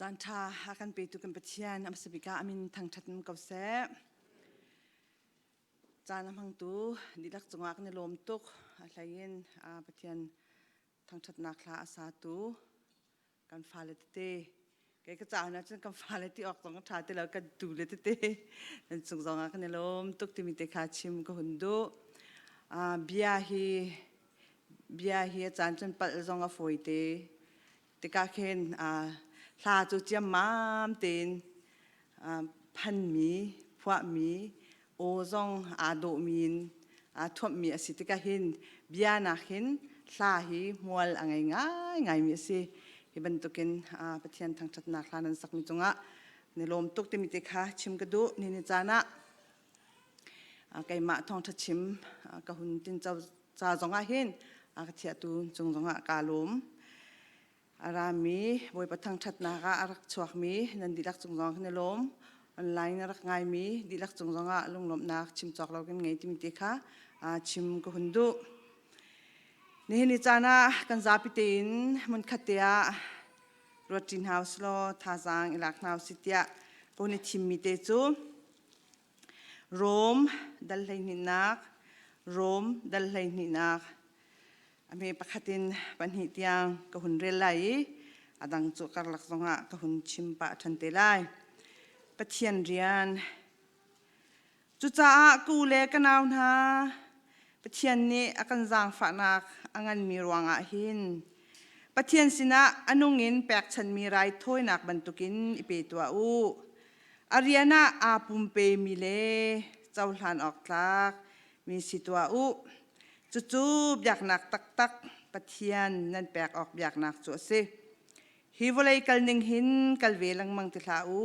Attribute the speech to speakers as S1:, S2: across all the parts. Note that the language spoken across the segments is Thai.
S1: จันทาหากันไปตุกันปะเทียนอัมสบิกาอามินทางทัดนกับเสจานำหังตูดิลักจงอักในลมตุกอะไรเย็นปะเทียนทางทัดนักลาอาสาตูกันฟาเลตเต้แกก็จ่านะจนกันฟาเลติออกสองชาติแล้วกันดูเลตเต้นั่นจงอักในลมตุกที่มีเตคาชิมก็หุ่นดูเบียฮีจานจนปัดจงอักฝอยเต้เตกาเคนลาจุเจียมมามเต็นพันมีพวกมีโอซองโดมีนทวบมีสิติกาหินเบียนักหินลาหีมัวลง่ายมีสิฮิบันตุกินปะเทียนทางจัดนักลานันสักมิจงะในลมตุกเตมิติค่ะชิมกระดูนี่นิจานะไก่มาทองทัดชิมกะหุ่นตินเจ้าจ่าจงะหินกะเทียตูจงะกาลมอารามีบอยประทังชัดนาคาอารักชวกมีนันดิลักจงจงในลมออนไลน์รักง่ายมีดิลักจงจงลงลมนักชิมจอกเรากันไงที่มีเตค่ะชิมก็หุ่นดูนี่นิจานะกันซาปิเตนมันขัดเตียรถจินเฮาส์โลท่าจางอิลักนาวสิเตียก็นี่ชิมมีเตจูโรมดัลเลยนินักโรมดัลเลยนินักอเมปะขัดินปัญหิตยังกหุ่นเรลัยดังจุกลักษณะกหุ่นชิมปะทันเตลัยปะเทียนเรียนจุจ้ากูเล่กันเอานะปะเทียนนี้อากันจางฝานักอังันมีรวงหินปะเทียนสินะอนุงินแปกฉันมีไรถ้วยนักบรรทุกินอิเปตัวอูอารียนาปุมเปมีเลเจ้าหลานออกทักมีสิตัวอูจู่ๆอยากหนักตักปะเทียนนั่นแปลกออกอยากหนักจั่วสิฮิวเลยกัลนิงหินกัลเวลังมังติลาอู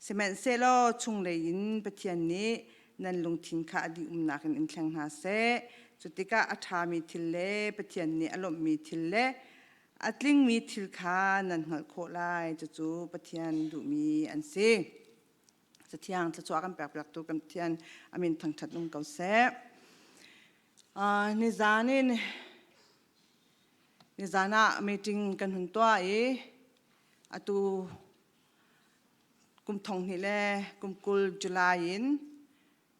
S1: เซเมนเซโลชุงเลยยินปะเทียนนี้นั่นลงทิ้งขาดีนักอินแข่งหาเซจุติกาอัฐามีทิลเลปะเทียนนี้อารมณ์มีทิลเลอัตลิงมีทิลขานั่นหัวโคไลจู่ๆปะเทียนดูมีอันซีจะเที่ยงจะชัวกันแปลกๆตัวกันเทียนอามินทางทัดลงเกาเซนิจานะมีจริงกันหุ่นตัวตูกุมทองนี่แหละกุมกุลจุลายิน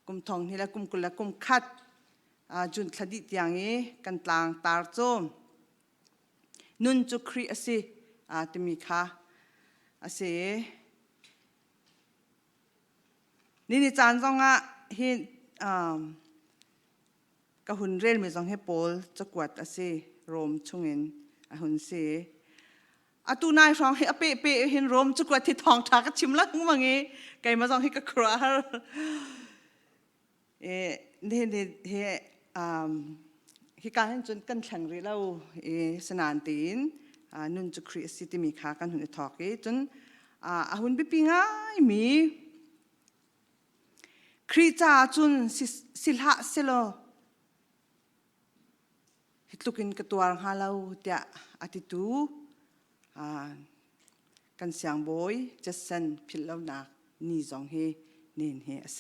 S1: กุมทองนี่แหละกุมกุลและกุมขัดจุนทดิตอย่างกันต่างตาร์โจมนุนจุครีสิติมีค่ะสินี่นิจานจงหินก็หุ่นเรลมีสองให้โพลจะกวดสิโรมชงเงินหุ่นสิตูนายสองให้เปเห็นโรมจะกวดที่ทองทักชิมละมั้งงี้ไก่มาสองให้ก็คราฮิการจนกันแข่งรีเราสนานตีนนุนจะครีสิติมีขากันหุ่นทอกจนหุ่นปิปิง่ายมีครีจ่าจุนสิลหะเซโลฮิตลุกินกตัวหาเราเดียอาทิตูกันเสียงบอยจะเซนพิลเราหนักนี่จงเฮเนินเฮเซ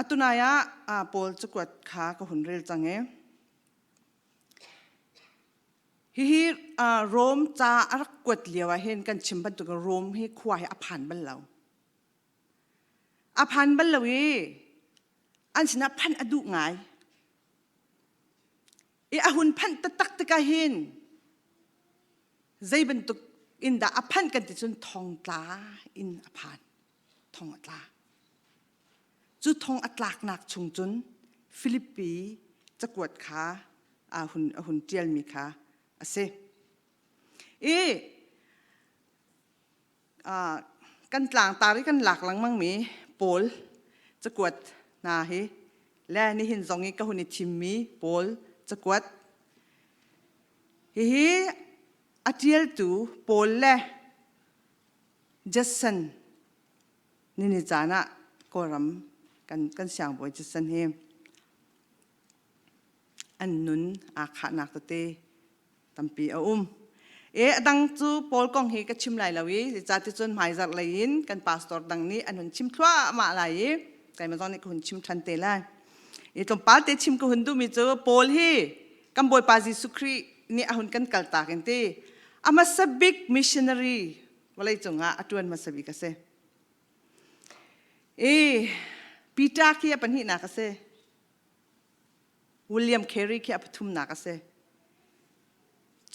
S1: ตุนายะโพลจะกวดขาก็หุ่นเร็วจังเฮฮิโรมจะรักกวดเลียวเห็นกันชิมบันตุกโรมให้ควายอภันบัลเราอภันบัลเราอันชนะพันอดุไงอาหุนพันตักตะกาเห็นใจบันตุกอินดาอภันกันติดจนทองตาอินอภันทองอัตลาจุดทองอัตลากหนักชุงจนฟิลิปปีจะกวดขาหุนเจียลมีขาเซกันหลังตาที่กันหลักหลังมั่งมีโพลจะกวดนาฮิและนี่เห็นสองนี้ก็หุ่นทิมมีโพลจะกวดฮิอาทิลตูโพลและจัสซันนี่นิจานะก็รำกันเสียงบ่อยจัสซันเฮอันนุนขานักตะเตตัมปีดังจูโพลกองเฮก็ชิมไหลแล้วจัดที่จนหมายจัดเลยกันพาสตอร์ดังนี้อันนุนชิมทั่วมาไหลไก่มาตอนนี้คุณชิมทันเตล่าตรงป้าเตชิมก็หุ่นดูมีเจอโพลเฮ กัมบอยปาจิสุครีนี่อาหุนกันกัลตากันตีอามาสบิกมิชชันนารีวลัยจงอาอตวนมาสบิกเสปีตาเคียปันหินักเสวิลเลียมเครีเคียปทุมนักเส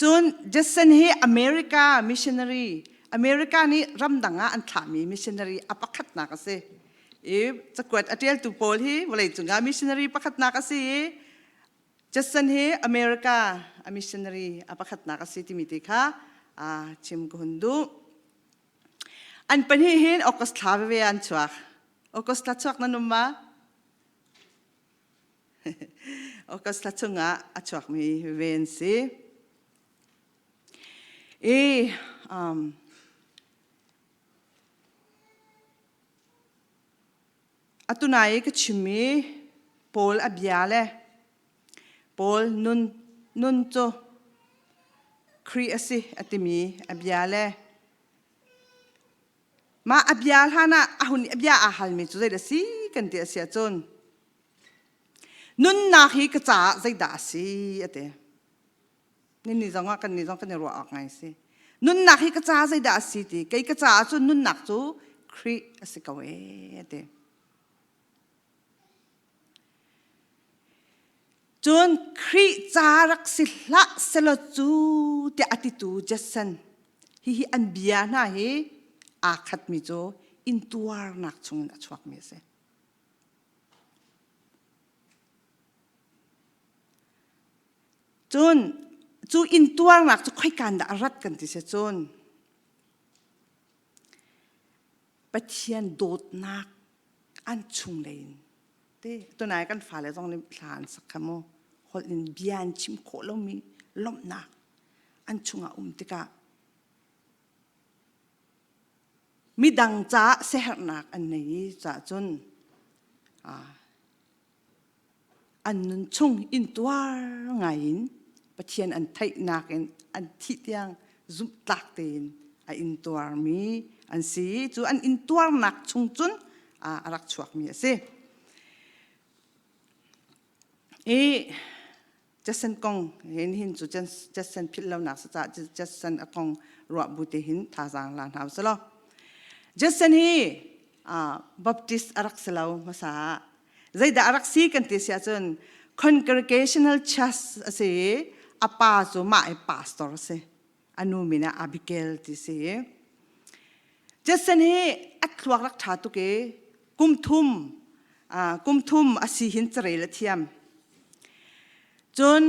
S1: จนจัสเซนเฮอเมริกามิชชันนารีอเมริกานี่รำดังอันถามีมิชชันนารีอปักขัดนักเสจะกวดอเดียลตุโพลฮีวลัยจงอามิชชันนารีปักขัดนักเสจัสเซนเฮอเมริกามิชชันนารีอปักขัดนักเสที่มีติค่ะชิมกุนดูอันเป็นเห็นออกสลาเวียนชัวออกสลาชัวนั่นนุ่มมาออกสลาชัวงะชัวมีเวียนสิอัตุนายก็ชิมีโพลอบิอาเลโพลนุนโจครีอสิอติมีอบิอาเลมาอบิอาลฮานะอาหุนอบิอาอาฮัลมีจุดเดสิกันเดียเสียจนนุนนาฮีกจ้าใจดาสิอเดนี่จังว่ากันนี่จังกันรัวออกไงสินุนนาฮีกจ้าใจดาสิดีไกกจ้าจนนุนนักจูครีอสิกเวอเดจนครีจารักสิละเสลจูเตอติตูเจสันฮิอันเบียนาเฮอาคัดมิโจอินตัวนักชงนักชวักเมเสจนจูอินตัวนักจะค่อยการด่ารัดกันที่เสจนปะเทียนโดดนักอันชงเลยตัวไหนกันฝ่าเลยต้องเล่นพลานสักคำโมคนอินเบียนชิมโคลมีล้มหนักอันชงติกามีดังจ้าเสียหนักอันนี้จ้าจนอันนั้นชงอินตัวไงปะเทียนอันไทยนักอันที่ยังซุบตักเต็นอินตัวมีอันสีจูอันอินตัวนักชงจนรักชวกมีสิจัสเซนกงเห็นหินจูจัสเซนพิลเลวนักสัจจัสเซนกงรัวบุตรหินท่าจางลานหาวสโลจัสเซนฮีบัพติสอารักสลาวมาสาใจด่าอารักซีกันที่เสียจน congregational church เสียอาปาจูมาปาสตอร์เสียอนุมินาอาบิเกลที่เสียจัสเซนฮีอัตวักรักษาตุเกกุมทุมอาศิหินเจริญเทียมจน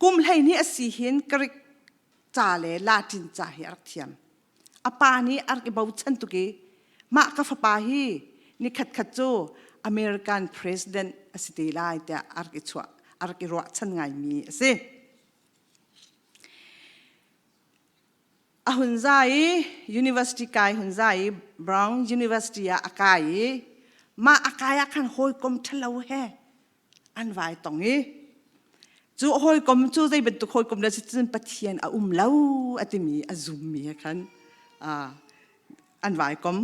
S1: กุมให้นี่อาศิหินกริกจ่าเลลาตินจ่าเฮรักเทียมอาปานี้อาร์กิบาวชันตุเกมากัฟปาฮีนี่ขัดโจอเมริกันประธานอาศิติลายแต่อาร์กิชัวอาร์กิรัวชันไงมีสิหุ่นใจ University กายหุ่นใจ Brown University อากายมาอากายขันหอยกลมทะเลาะอันไว้ตรงนี้จูหอยกลมจูใจเป็นตุหอยกลมแล้วจะปะเทียนเล่าอติมีซุมมีขันอันไว้กลม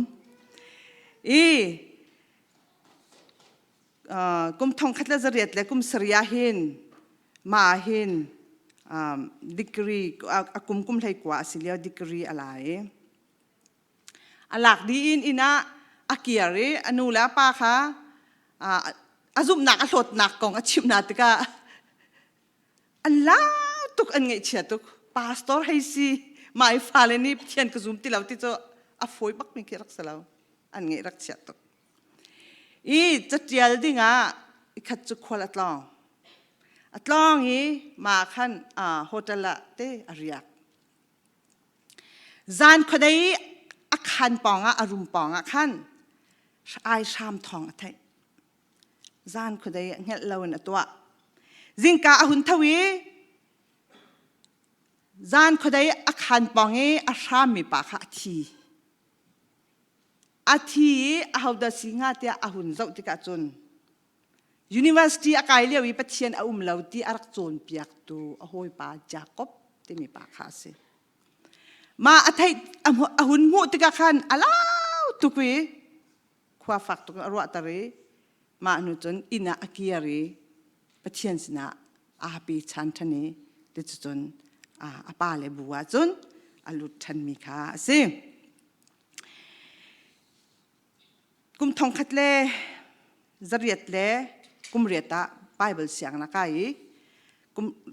S1: กุมทองคัดละจะเรียดและกุมสริยาหินมาหินดีกรีกุมไทยกว่าสิเลียวดีกรีอะไรหลักดีอินะอาเกียร์อนุแล้วป้าคะอาซุมหนักหลดหนักกองชิมนาติกาอันแล้วตุกอันไงเชียตุกพาสตอร์ให้สิมาไอ้ฟาเลนี่เทียนกซุมที่เราที่จะอาฟอยบักมีกี่รักษาเราอันไงรักเชียตุกจะเจียลดิ้งขัดจุกขวดอัตลองมาขันโฮเทลเตอริยักจานคนใดอักขันปองอารมณ์ปองขันไอชามทองไทยจานคนใดเงี้ยเราเนี่ยตัวจิงกาหุ่นทวีจานคนใดอักขันปองอาชามมีปากอาทีเอาดสิงาเตียหุ่นเจ้าติกาจนUniversity อากายเลียวิปัจเจียนเหล่าที่อารักโจนเปียกตัวหอยปาจากบที่มีปากขาสิมาอาทัยหุ่นมุติกาขันอลาวตุกีขวาฝักตุกรัวตารีมาอนุจนอินาอากียรีปัจเจียนสินะ ปีชันทันนี้ดิจนป้าเลยบัวจนลุดทันมีค่ะสิกุมทองคัดเล่จริตเล่กุมเรียตาไบเบิลเสียงนักไก่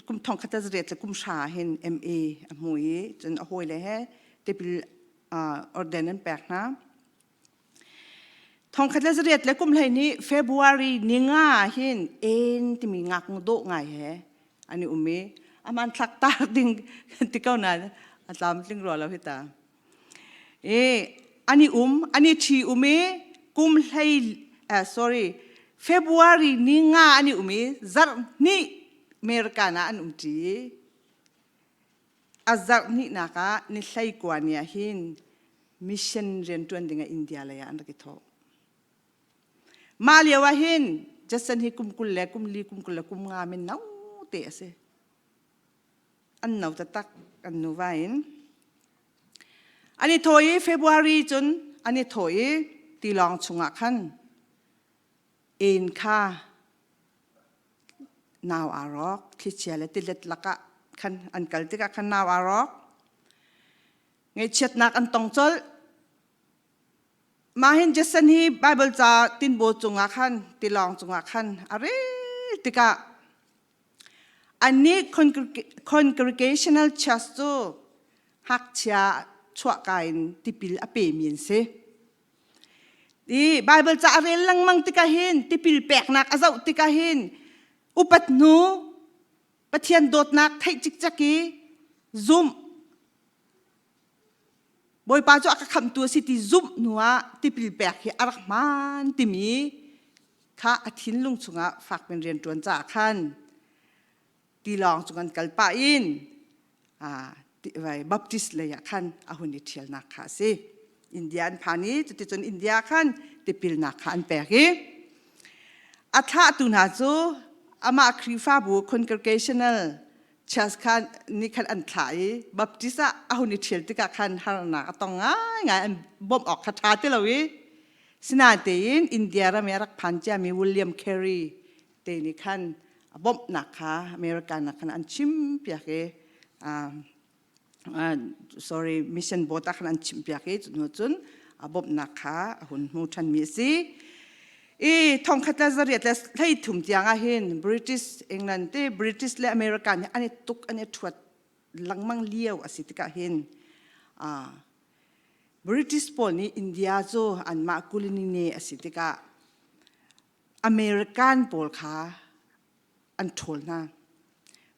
S1: กุมทองคัดจริตกุมชาเห็นMAมวยจนเอาหอยเลยฮะเดบิลออร์เดนันแปลกนะทองคัดจริตเล่กุมเลยนี้เฟบรุรีนิง่าเห็นที่มีงักงโดไงฮะอันนี้มันทักตาดิ้งที่เก้านั้นตามสิ่งรอแล้วพี่ตาอันนี้ที่กุมเลยsorry เฟบรุรีนิง่าอันนี้จัดนี่เมริกานะอันจีจัดนี่นักนี่ใช่กว่านี้หินมิชชั่นเรียนตัวดิ่งอินเดียเลยอันนั้นก็ท้อมาเลียวหินจะสันหิกุมกุลเล่กุมลีกุมกุลเล่กุมงามินน้าเตะสิอันน้าจะตักอันนู้ไว้อันนี้ถอยเฟบรุรีจนอันนี้ถอยตีลองชงขันค่ะนาวอารอกที่เชียร์และติดเล็ดลักะขันอันกัลติกะขันนาวอารอกไงเช็ดนักอันตองจลมาเห็นเจสันฮีไบเบิลจะตินโบจงขันตีลองจงขันอะไรติกะอันนี้ congregational church ตัวฮักเชียชั่วกายที่ปิลอเปมีนเซไบเบิลจะอะไรลังมังติกาหินที่ปิลแปลกนักอาจจะติกาหินอุปัตนูปะเทียนโดดนักไทยจิกจักกี้ซุ่มบอยป้าจะอักขำตัวสิที่ซุ่มนัวที่ปิลแปลกที่อารักมันที่มีข้าอาทิตย์ลุงสุงะฝากเป็นเรียนตัวจากขันตีลองจุกันกัลปาอินไว้บัพติสเลยขันอาหุนิเทียลนักข้าสิอินเดียนพานี้จะติดจนอินเดียขันที่ปิลนักขันแปลกอัฐะตุนาจูอามาครีฟ้าบู congregational church ขันนี่ขันอันถ่ายบัพติสอาหุนิเทียลที่ขันฮาร์นักต้องง่ายบ่มออกคาถาที่เราสินาเตียนอินเดียเรามีรักพันเจ้ามีวิลเลียมแครีเตนี่ขันบ่มนักค่ะอเมริกันนักขันอันชิมเปียกsorry mission boat ขันอันชิมเปียกจุนจุนบ่มนักค่ะหุ่นมูชันมีสิทองคัตจริตและให้ถุ่มยางเห็น British England ที่ British และอเมริกันอันนี้ตุกอันนี้ถวดลังมังเลี้ยวสิติกาเห็นBritish ปนนี้อินเดียโจอันมากุลินีเนสิติกาอเมริกันปนค่ะอันทนนะ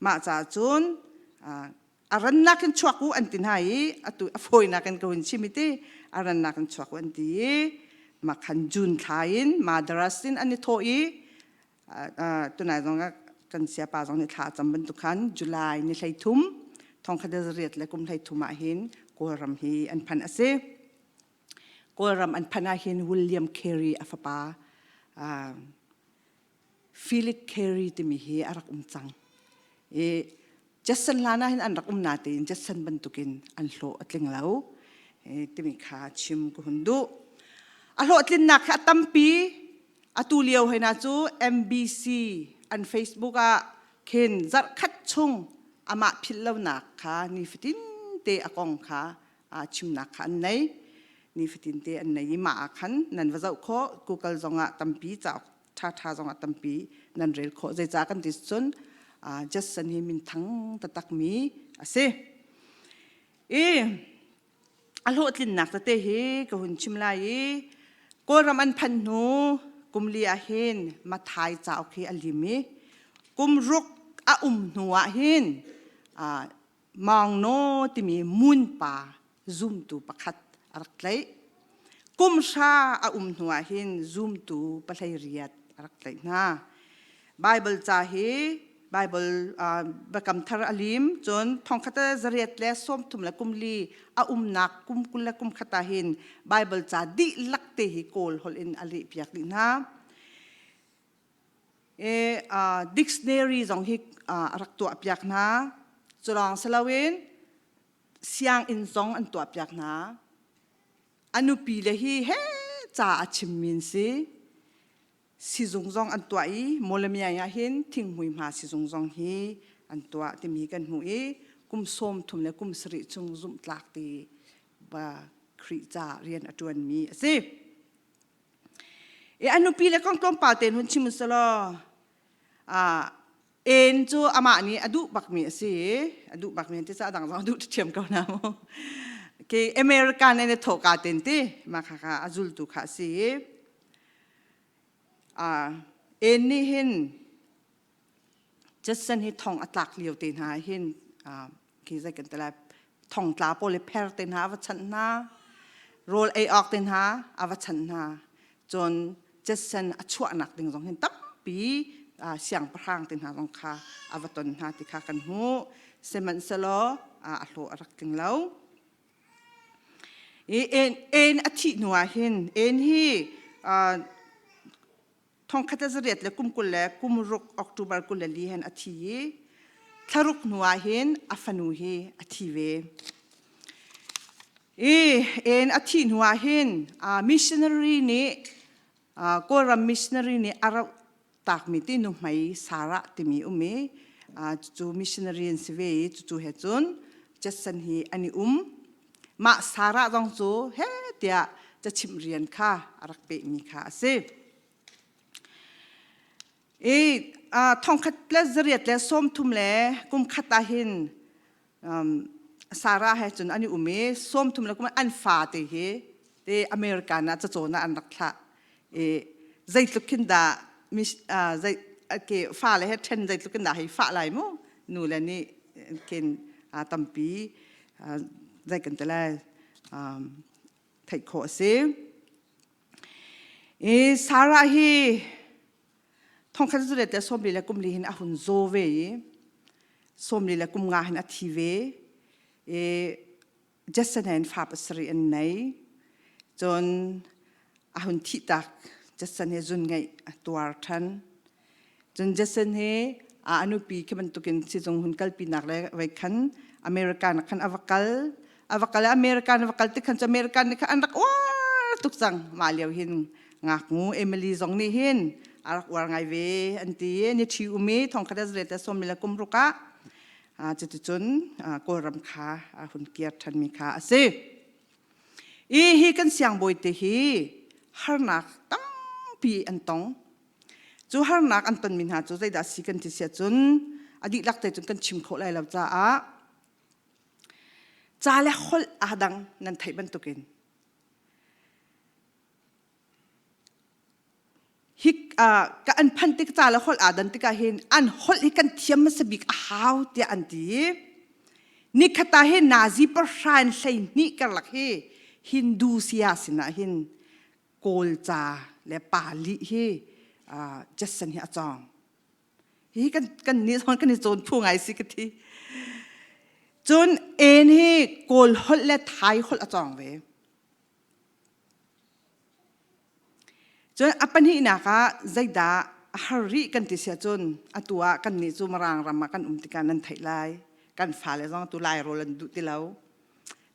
S1: มาจากจุนอารันนักกันชวกูอันตินไฮตุอฟอยนักกันกวนชิมิตีอารันนักกันชวกูอันตีมาขันจุนทายน์มาดรัสตินอันนี้ทอยตัวไหนตรงกันเสียป่าตรงนี้ท่าจำเป็นตุกันจุลายนี่ใช้ทุ่มทองคดีเรียดและกุมใช้ทุ่มอาหินกอรัมฮีอันพันอาเซกอรัมอันพันอาหินวิลเลียมแครีอัฟปาฟิลิปแครีที่มีเฮอารักจังจัสสันลานาหินอันรักนาตินจัสสันบรรทุกินอันโลอัตลิงเหลาที่มีขาชิมกุนดูอันโลอัตลินนักอัตัมปีอัตุเลียวให้นาจู MBC อัน Facebook เข็นจัดคัดชงอามาพิลลาวนักขานี่ฟิตินเตอากองขาชิมนักขันไหนนี่ฟิตินเตอันไหนมาขันนั่นว่าจะขอ Google จงตัมปีจากท่าจงตัมปีนั่นเรียกขอใจจากกันที่สุดจัสสันหิมินทั้งตักมีเสอัลโหลตินนักตะเตะก็หุ่นชิมลายก็รำอันพันนูกุมลีอาหินมาทายจ้าโอเคอัลลิมีกุมรุกนัวหินมองโนที่มีมุนป่าซุ่มตูประคัดรักเลยกุมชานัวหินซุ่มตูปะไลเรียดรักเลยนะไบเบิลจ้าไบเบิลบักำทาร์ลิมจนทองคตจริตและส้มทุ่มและกุมลีนักกุมกุลและกุมคตาหินไบเบิลจะดิลักเตหิโกลฮอลอินอลิพิยักดินะdictionary จงฮิรักตัวพิยักนะจุลองสลาวินเสียงอินซองอันตัวพิยักนะอนุปีเลหิเฮจ่าชิมมินซี si zung zong an tua i molamia ya hin thing hui ma si zung zong hi an tua ti mi kan hu i kum som thum le kum sri chung zum tlak ti ba khri cha rian atuan mi ase e anu pi le kong klom pa ten hun chim salo en chu ama ni adu bak mi ase adu bak mi ti sa dang adu thiam ka na mo ke american ne thoka ten ti ma kha kha azul tu kha si en ni hin just san hi thong atlak liu ten ha hin ki zai kan tala thong tla pole pher ten ha wa chan na roll ai ok ten ha awa chan na chon just san achua nak ding jong hin tap pi siang prang ten ha jong kha awa ton ha ti kha kan hu seman salo a hlo rak ting lau en athi nuwa hin en hi Thawngtha chimnak le kum ruk October kul le li hen athi tharuk nuwa hin afanu hi athi ve en athi nuwa hin missionary ni koram missionary ni arab tak mi ti nu mai sara ti mi umi chu missionary in sive chu he chun jasan hi ani ma sara dong chu he tia cha chim rian kha arak pe mi kha ase Thawngtha plus zariat le som thum le kum khata hin sara he chun ani umi som thum le kum an fa te he te americana cha chona an rakha zaitlukin da zai ke fa le he then zaitlukin da hi fa lai mo nu le ni ken tampi zai kan tala thai kho se sara hi Thawngtha chimnak le som li le kum li hin a hun zo ve som li le kum nga hin a thi ve jasanen fa pasri an nei chon a hun thi tak jasan he zun ngai tuar than chon jasan he anu pi ke ban tukin si jong hun kal pi nak le wai khan american khan avakal american avakal ti khan american ni khan rak wa tuk chang ma liao hin ngak ngu emily jong ni hin arak war ngai ve anti ni thi umi Thawngtha chimnak le som mila kum ruka chitu chun koram kha hun kiat than mi kha ase hi kan siang boi te hi harnak tam pi antong chu harnak an ton min ha chu zai da si kan ti sia chun adi lak te chun kan chim kho lai law cha le khol adang nan thai ban tukin hik ka an phantik cha la khol adan tika hin an hol hi kan thiam ma sabik how ti anti ni khata he nazi par shan sei ni kar lak he hindu sia sina hin kol cha le pali hi jasan hi achang hi kan ni son kan ni chon phu ngai si kathi chon en hi kol hol le thai hol achang ve chon apan hi na ka zaida hari kan ti sia chon atua kan ni chu marang rama kan umtika nan thai lai kan fa le jong tu lai rolan du ti lau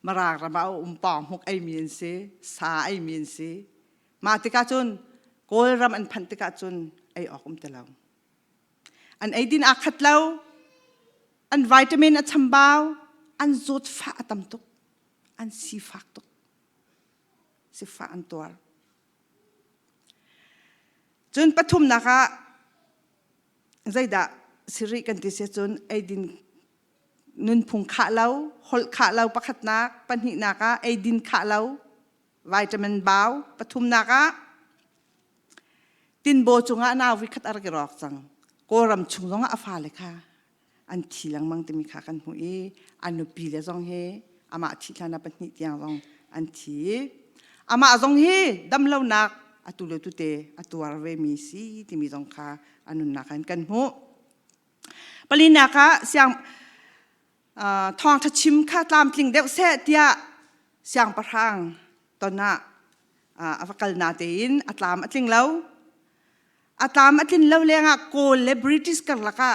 S1: marang rama pong huk ai min se sa ai min se ma tika chon kol ram an phan tika chon ai okum te lau an ai din akhat lau an vitamin a chambao an zot fa atam tuk an si fak tuk si fa an tuar chun pathum naka zaida siri kan ti se chun ai din nun phung kha lau hol kha lau pakhat nak panhi naka ai din kha lau vitamin baw pathum naka tin bo chunga na wi khat ar ki rok chang koram chunga afa le kha an thilang mang te mi kha kan hu anu pi le jong he ama thi thana panhi tiang jong an thi ama jong he dam lo nak atulo tu te atuar ve mi si ti mi jong kha anun na kan hu palina ka siang Thawngtha chimnak tlam tling deuh se tia siang parhang tona avakal na tein atlam atling lau atlam atlin lau lenga kol le british kar laka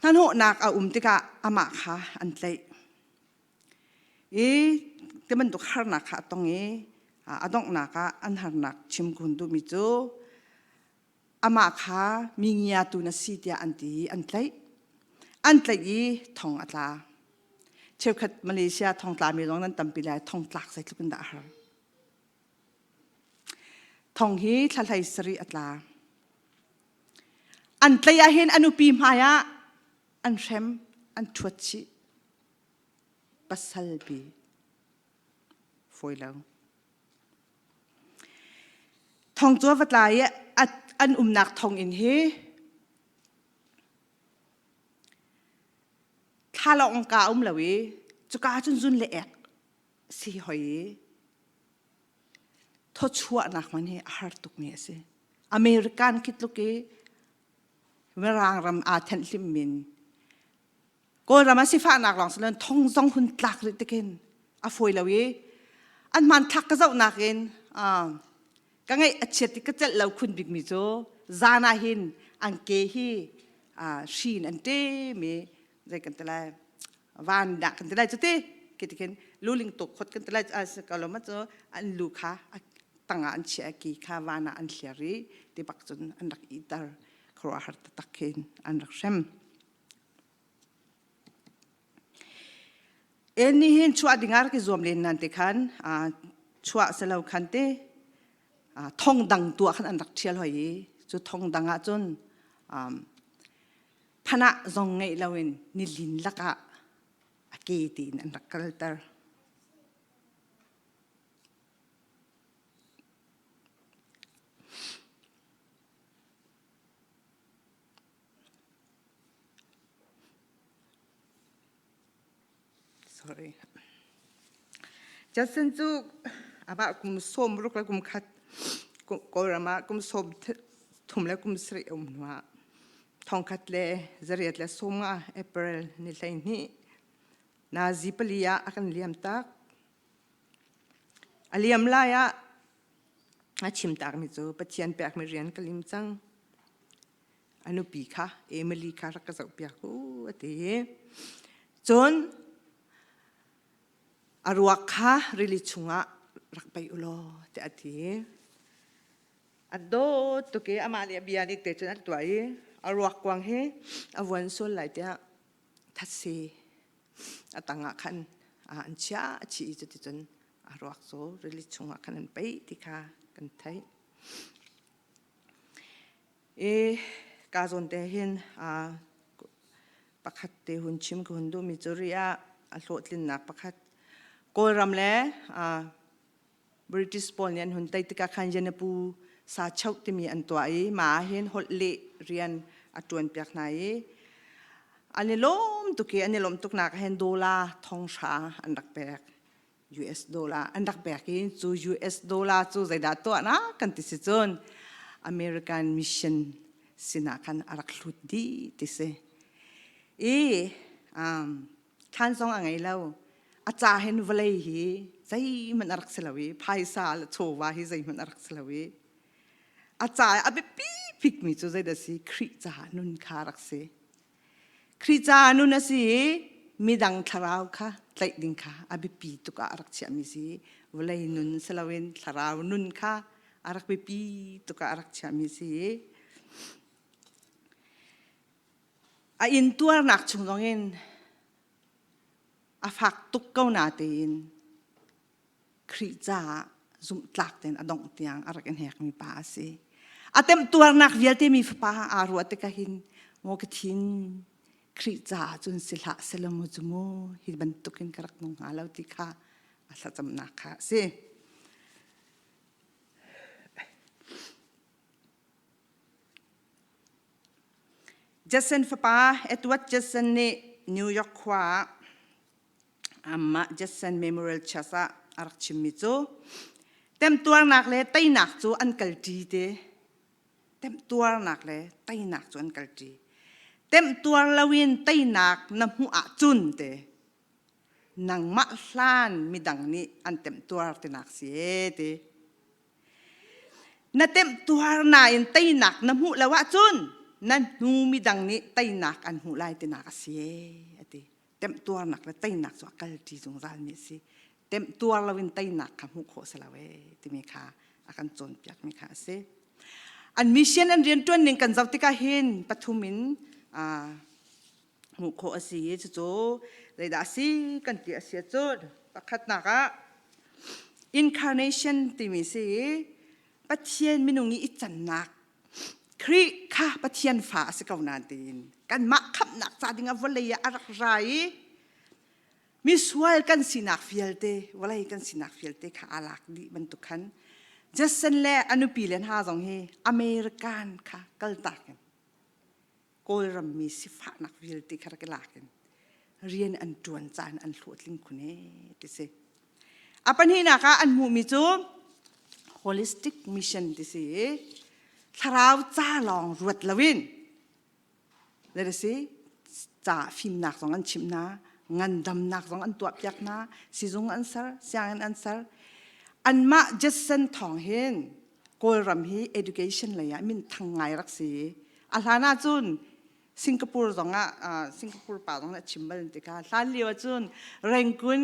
S1: nan ho nak a tika ama kha an tlai teman tu khar na kha tong adong na ka an har nak chim kun du mi chu อามาค่ะมีเงียตุนสีเดียอันตีอันไลอีทองอัตลาเชื่อขัดมาเลเซียทองตามีร้องนั้นตั้มปีแลทองตากใส่ทุกคนด่าฮะทองฮีทลายสรีอัตลาอันไลอาเห็นอนุปีมหายะอันเชมอันทวดชิปัสสัลปีฟอยแล้วทองจัววัดลายอันหนักทองอินเฮถ้าเราองกาเลยจุกาจุนเละสิหอยทศชัวนักมันเฮฮาร์ตุกเมียสิอเมริกันคิดลูกเอ๋เมื่อรางรำอาเทนลิมมินก็รำมาสิฟ้านักหลังสลันทองซองหุ่นตักเลยตะเกนอาฟอยเลยอันมันทักก็เจ้านักเองก็ไงอัจฉริก็จะเล่าคุณบิ๊กมิโซจานาหินอังเกฮีชีนอันเตมีใจกันตะไลวันดักกันตะไลจุดที่คิดกันลูลิงตกขดกันตะไลก็เรามาเจออันลูกค้าตั้งอันเชียกีข้าวานาอันเชียรีที่ปักจนอันดักอีตาร์ครัวหัตตะเคนอันดักเชมนี่เห็นชัวดิ่งอาร์กิจวมเลนนันติคันชัวเสลาคันเตท่องดังตัวขันอันดักเชียลหอยจุดท่องดังอาจนพนักจงไงเราเองนิลินลักะเกตีนอันดักกัลเตอร์sorry จะเส้นจุกอาบะกุมส้มรุกแล้วกุมขัดก็รามากุมส้มทุ่มแล้วกุมสรีนัวทองขัดเลยจะเรียดเลยส้มเอเปริลนี่เลยนี่นาซิปลียาอันเลียมตักเลียมลายชิมตักมิโซปัจจัยเปียกไม่เรียนกลิมจังอนุปีค่ะเอมิลีค่ะรักกระสับเปียกกูเตะจนอารวกค่ะริลิชุงะรักไปอุโลแต่อธิอัดโดตุเกอามาเลียบียนิกเตจนัดตัวอารวกกวางเฮอวันส่วนไหลเดียทัศสีตั้งขันอันเช้าชีจุดจนอารวกโซริลิชุงะขันไปที่ข้ากันไทยกาจนเตหินปักขัดเตหุนชิมกุนดูมิจูริยาอัลโลดลินนักปักขัดก็รำเล่บริติสปอลยันหุ่นไตติกาขันยันปูสาเช่าที่มีอันตัวมาเห็นฮอลเล่เรียนอัตวนเปียกไหนอันนี้ล้มตุกีอันนี้ล้มตุกนักเห็นดอลลาร์ทองชาอันดักแบก US ดอลลาร์อันดักแบกเห็นจู US ดอลลาร์จูใจดัตตัวนะกันที่สิจนอเมริกันมิชชั่นสินะกันอารักลุดดีที่สิท่านทรงอะไรเล่าอาจารย์เห็นวันเลยใจมันอารักสลาวีภายสาลโชว์ว่าใจมันอารักสลาวีอาจารย์อาเบปีพิกมิจูใจเดสิคริจานุนคารักเสคริจานุนสิมีดังทาราวค่ะใจดิ่งค่ะอาเบปีตุกอารักเชียมิสิวันเลยนุนสลาวินทาราวนุนค่ะอารักเบปีตุกอารักเชียมิสิอินตัวนักชุงตรงเองอาฟักตุกเก้านาเตีนคริจาจุ่มตักเตีนอดงเตียงอารักเห็นมีป้าสิอาเต็มตัวนักเวียเตมีฟ้าอารัวเตกหินโมกทินคริจาจุนสิละเซลมุจุโมฮิบันตุกินกระกนงอาลาวติกาอาสัจำนักค่ะสิจัสเซนฟ้าเอตวัดจัสเซนเนนิวยอร์กว่าอามาจัสเซนเมโมเรียลชัสอารักชิมิโซเต็มตัวนักเลยไตนักจูอันกัลจีเตเต็มตัวนักเลยไตนักจูอันกัลจีเต็มตัวลาวินไตนักน้ำหัวจุนเตนังมะลานมีดังนี้อันเต็มตัวเตนักเสียเตนั่นเต็มตัวนายไตนักน้ำหัวละวะจุนนั่นนูมีดังนี้ไตนักอันหูไลเตนักเสียเตเต็มตัวนักเลยไตนักจูกัลจีจงจานมีสิเต็มตัวเราเป็นไตนักคำหูโคสลาเวที่มีค่าอาการจนเปียกมีค่าสิ อันมิชชั่นอันเรียนตัวหนึ่งกันเจ้าติกาเห็นปฐุมินมุขโคอสีจู่ๆเลยด่าสิกันที่อาเซียจุดประคัดนักincarnation ที่มีสิปัจเจียนมินุงี้อิจันนักคริข้าปัจเจียนฟ้าสกาวนาดินกันมักขับนักจาดิงาวเลยอารักไรมิสวลกันสินักฟิลเตวลัยกันสินักฟิลเตข้าอาลักดิบรรทุกขันจะเส้นแลอนุปีเลนหาจงเฮอเมริกันค่ะกัลตากันโกลรัมมีสิฟ้านักฟิลเตข้ารักลากันเรียนอันจวนจานอันหลวดลิงคุณเอติเซอาปัญหานะคะอันมูมิจู holistic mission ที่สิทาราวจ้าลองรวดละวินเลยสิจ่าฟิมนักสองอันชิมนะงันดำนักสองอันตัวเปียกนะสิจงอันซาร์เสียงอันซาร์อันมาจัดสันทองเห็นโกลรัมฮี education เลยมินทางไงรักสีอัลฮานาจุนสิงคโปร์ตรงสิงคโปร์ป่าตรงนั้นชิมบัลติกาลาลีวจุนเร่งกุน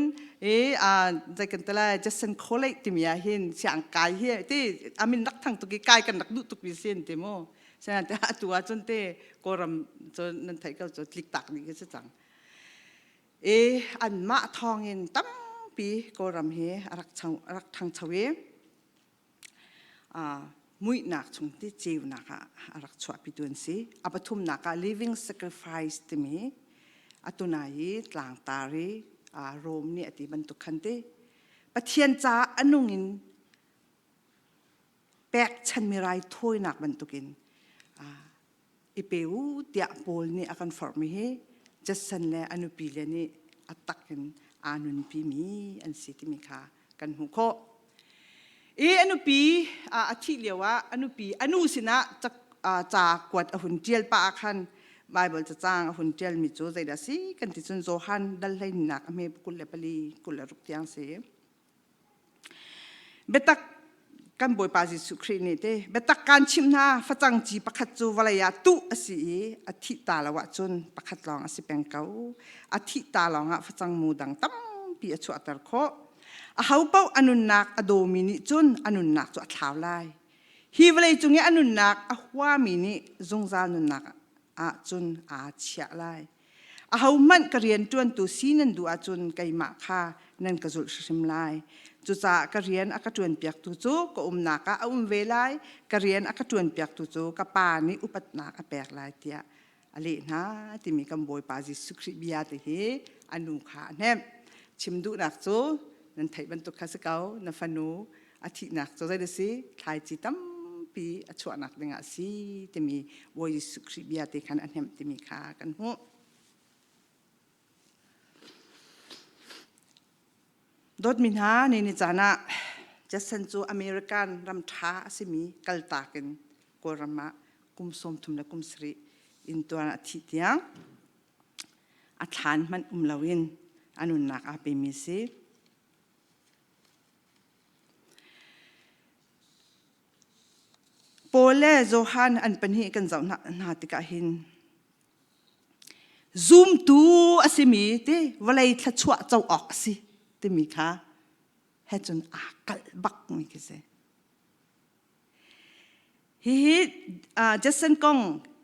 S1: ใจกันตะละจัสเซนโคเลติมีอาหินเสียงกายเฮที่อามินรักทั้งตุกิกายกันรักดุตุกิเสียนติโมฉะนั้นแต่ตัวจุนเตโกรมจนนั่นไทยก็จะลิกตักนี่ก็จะจังอันมาทองเงินตั้มปีโกรมเฮรักทางชเวมุยนักชงที่เจียวนักรักชวปิดวนสิอาปทุมนัก living sacrifice ที่มีอัตุนายหลังตารีโรมเนี่ยที่บรรทุกขันติปะเทียนจ้าอนุงินแปกฉันมีไรถ้วยนักบรรทุกินอีเปวเดียโปลนี่อาการฟอร์มีเฮจัสันแลอนุปีเลนี่อัตักกันอานุนปีมีอันสิที่มีค่ะกันหุโคอนุปีอาทิเลียวะอนุปีอนุสินะจากกวดอหุนเจียลปาคันไบเบิลจะจ้างอหุนเจียลมิจูใจดาสิกันที่จุนโจฮันดัลเลนักอเมบุกุลเลปลีกุลรุกที่ยังเสเบตักกันบอยปาจิสุครีนี่เตเบตักการชิมนาฟัจังจีปักขัดจูวลายาตุอสิอาทิตาละวะจุนปักขัดลองอสิเป็นเกาอาทิตาลองฟัจังมูดังตั้มปีอชวตรโคเขาเป้าอนุนักอโดมินิจุนอนุนักตัวท้าวไลฮีวเลยจุงเงอนุนักอหัวมินิจงจานุนักจุนเชียไลเขามันกเรียนจวนตัวซีนันดูจุนไกมาค่านั่นกระจุชิมไลจุจ่ากเรียนกระจวนเปียกตุจูก็นักเวไลกเรียนกระจวนเปียกตุจูกปานิอุปนักแปลกไลเตียอะไรนะที่มีคำบอยปาจิสุคริบิอาติเฮอนุขาเนมชิมดูนักจูนั่นไทยบรรทุกข้าศึกเอานั่นฟันูอาทิตย์นักจะได้สิไทยจิตตั้มปีชวนักเรื่องสิที่มีวอยสุคริบิอาติขันอันเห็มที่มีค่ากันหัวดดมินหาในนิจานะจะสันจูอเมริกันรำท้าสิมีกัลตากันกรมะกุมสมทุมและกุมสรีอินตัวอาทิตย์ยังอัฐานมันลาวินอนุนักอาเปมิสิโปเลโจฮันอันเป็นเหตุกันเจ้าหน้าติกาหินซูมตูอสิมีที่วลัยทัชวะเจ้าออกสิที่มีค่ะให้จนกัลบักนี่คือสิฮิจัสเซนกง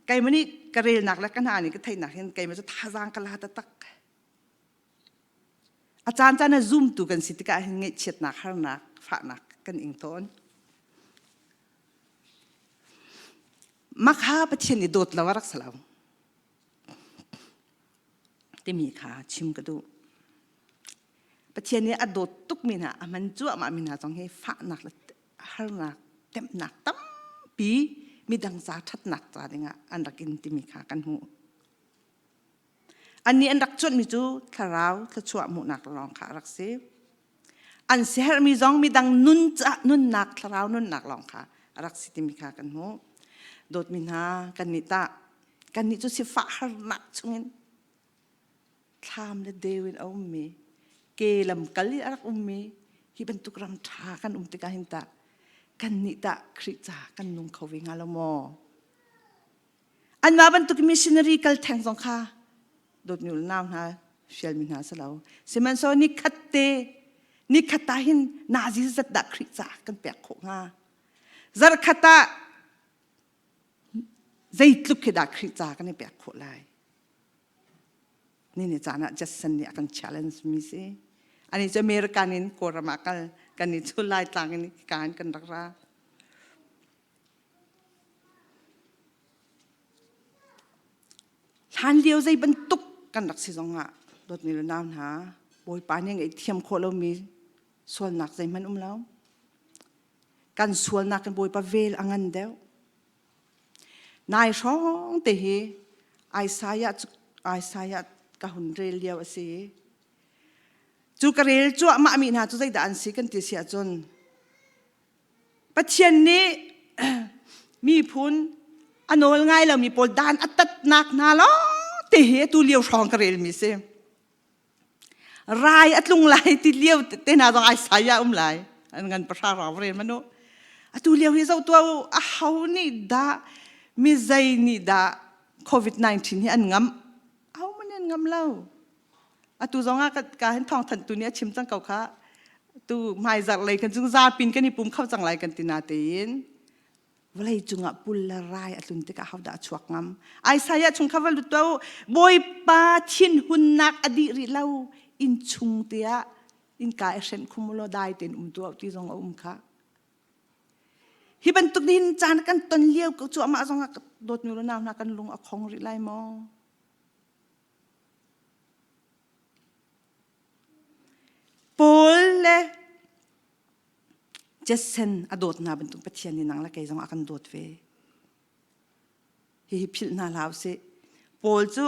S1: ไกมันนี่กระเรลหนักและกันหานี่ก็ไทยหนักเห็นไกมันจะท่าจางกันละตักอาจารย์จะน่ะซูมตูกันสิติกาเห็นเงยเฉียดหนักหาหนักฝาหนักกันอิงต้นมักหาประเทศนี้โดดละวรักษาที่มีขาชิมกระดูประเทศนี้อดดตุกมินะมันจั่วมามินะจงให้ฝาหนักหาหนักเต็มหนักตั้มปีมีดังซาทัดหนักจ้าดิงะอันรักอินที่มีขากันหูอันนี้อันรักจนมีจูทาราวทชัวหมู่หนักลองขารักเซอันเสียมีจงมีดังนุนจะนุนหนักทาราวนุนหนักลองขารักสิที่มีขากันหูโดดมินากันนิตากันนิจุสิฟ้าหนักชงเงินทำและเดวินเอามีเกลัมกัลลีรักมีที่เป็นตุกรำทากันติกาหินตากันนิตาคริจากันนุ่งเขาวิ่งอาลโมอันมาเป็นตุกมิชชันนารีกัลแทงสงขาโดดนิวน้ำนะเชลมินาสลาวเซมันโซนิคัตเตนิคัตตาหินนาซิสัตดักคริจากันเปียกโขงาซาร์คัตตา dây lúc khi đã khỉ cha cái này bẹt khổ lại nên cha na just sân này akan challenge mi se anh ấy cho American in koramakal kan ni chulai tlang ini kan kan rakra han liu dây bentuk kan rak si zonga dot ni naun ha boy paning ai thiam kholo mi sual nak dây man lao kan sual nak kan boy pa vel angan deu nai song te hi Isaiah ka hun rel liao ase chu karel chu ma mi na chu zai dan si kan ti sia chon pathian ni mi phun anol ngai lo mi pol dan atat nak na lo te he tu liao song karel mi se rai atlung lai ti liao te na dong Isaiah lai an ngan pasha raw ren mano atu liao hi zau tu a hau ni da mi zai ni da COVID-19 hi an ngam au man an ngam lau atu zonga ka hen thong than tu nia chim chang kau kha tu mai zar lai kan chung Zarhpini kan ni pum khau chang lai kan tina tein walai chunga pul la rai atun te ka hawda chuak ngam Isaiah chung khawal tu boy pa thin hun nak adi ri lau in chung tia in ka eshen khumulo dai ten tu ti zong kha hi ban tuk din chan kan ton lieu ko chu ama zonga dot mi lo na kan lung a khong ri lai mo Paul le Jason adot na bentuk pathian ni nang la kai jong akan dot ve hi phil na law se Paul chu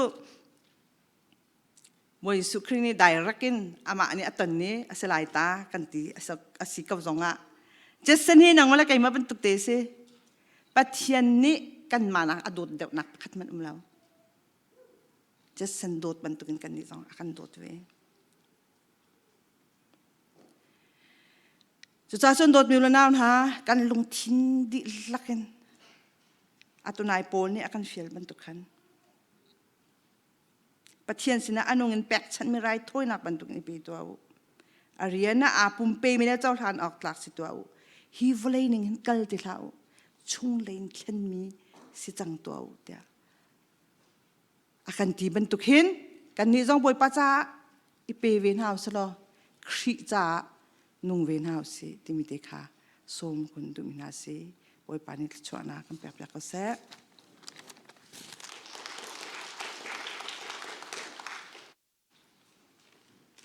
S1: moi sukrini directin ama ani atan ni aselai ta kan ti asi ka zonga Jason hi nang wala kai ma bentuk te se pathian ni kan mana adot de nak khatman law Jason dot bentukin kan ni jong akan dot ve cha chon dot mi lo naun ha kan lung thin di lakin atunai Paul ni akan fiel bentuk khan pathian sina anong in pek chan mi rai thoi nak bentuk ni pi to ariana apum pe mi na chaw than ok tlak si to hi voleining hin kal ti thau chung lein thlen mi si chang to tia akan ti bentuk hin kan ni jong boy pa cha I pe ven house lo khri cha nung ven house ti mi te kha som kun du mi na se boy pa ni chwana kan pek pek ko se